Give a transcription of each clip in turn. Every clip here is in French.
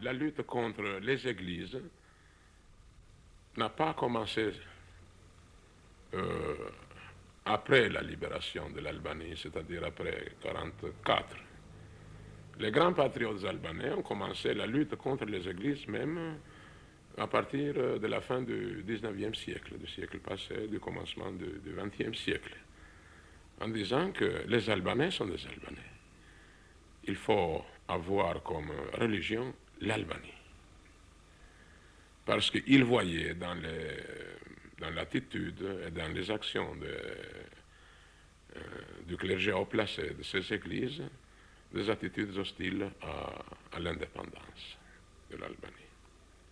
la lutte contre les églises n'a pas commencé après la libération de l'Albanie, c'est-à-dire après 1944. Les grands patriotes albanais ont commencé la lutte contre les églises même à partir de la fin du 19e siècle, du siècle passé, du commencement du 20e siècle, en disant que les Albanais sont des Albanais. Il faut avoir comme religion l'Albanie. Parce qu'ils voyaient dans l'attitude et dans les actions du clergé haut placé de ces églises des attitudes hostiles à l'indépendance de l'Albanie.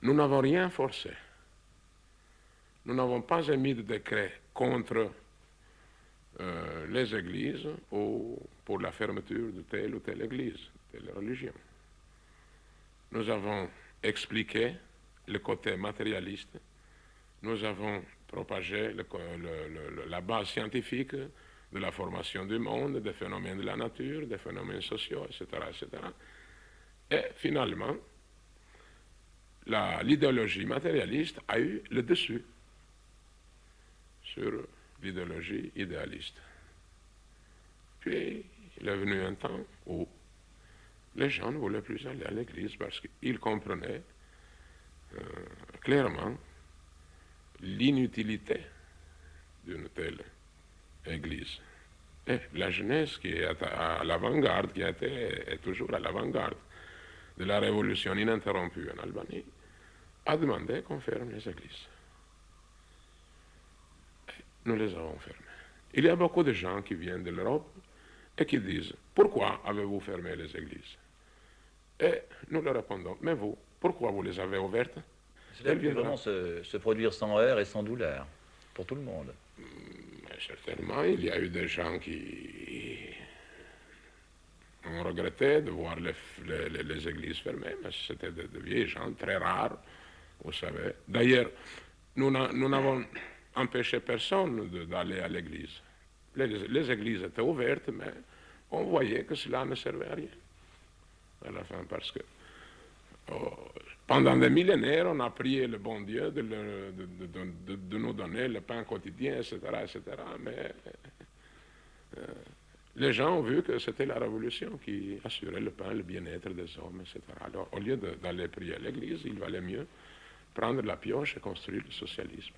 Nous n'avons rien forcé. Nous n'avons pas émis de décret contre les églises ou pour la fermeture de telle ou telle église, telle religion. Nous avons expliqué le côté matérialiste, nous avons propagé la base scientifique de la formation du monde, des phénomènes de la nature, des phénomènes sociaux, etc. etc. Et finalement, l'idéologie matérialiste a eu le dessus sur l'idéologie idéaliste. Puis, il est venu un temps où les gens ne voulaient plus aller à l'église parce qu'ils comprenaient clairement l'inutilité d'une telle église. Et la jeunesse qui est à l'avant-garde, qui est toujours à l'avant-garde de la révolution ininterrompue en Albanie, a demandé qu'on ferme les églises. Et nous les avons fermées. Il y a beaucoup de gens qui viennent de l'Europe et qui disent « Pourquoi avez-vous fermé les églises ?» Et nous leur répondons « Mais vous, pourquoi vous les avez ouvertes ?» Cela peut vraiment se produire sans heurts et sans douleur, pour tout le monde. Mais certainement, il y a eu des gens qui ont regretté de voir les églises fermées, mais c'était de vieilles gens très rares, vous savez. D'ailleurs, nous n'avons empêché personne d'aller à l'église. Les églises étaient ouvertes, mais on voyait que cela ne servait à rien à la fin, parce que pendant des millénaires, on a prié le bon Dieu de nous donner le pain quotidien, etc., etc. Mais les gens ont vu que c'était la révolution qui assurait le pain, le bien-être des hommes, etc. Alors, au lieu d'aller prier à l'église, il valait mieux prendre la pioche et construire le socialisme.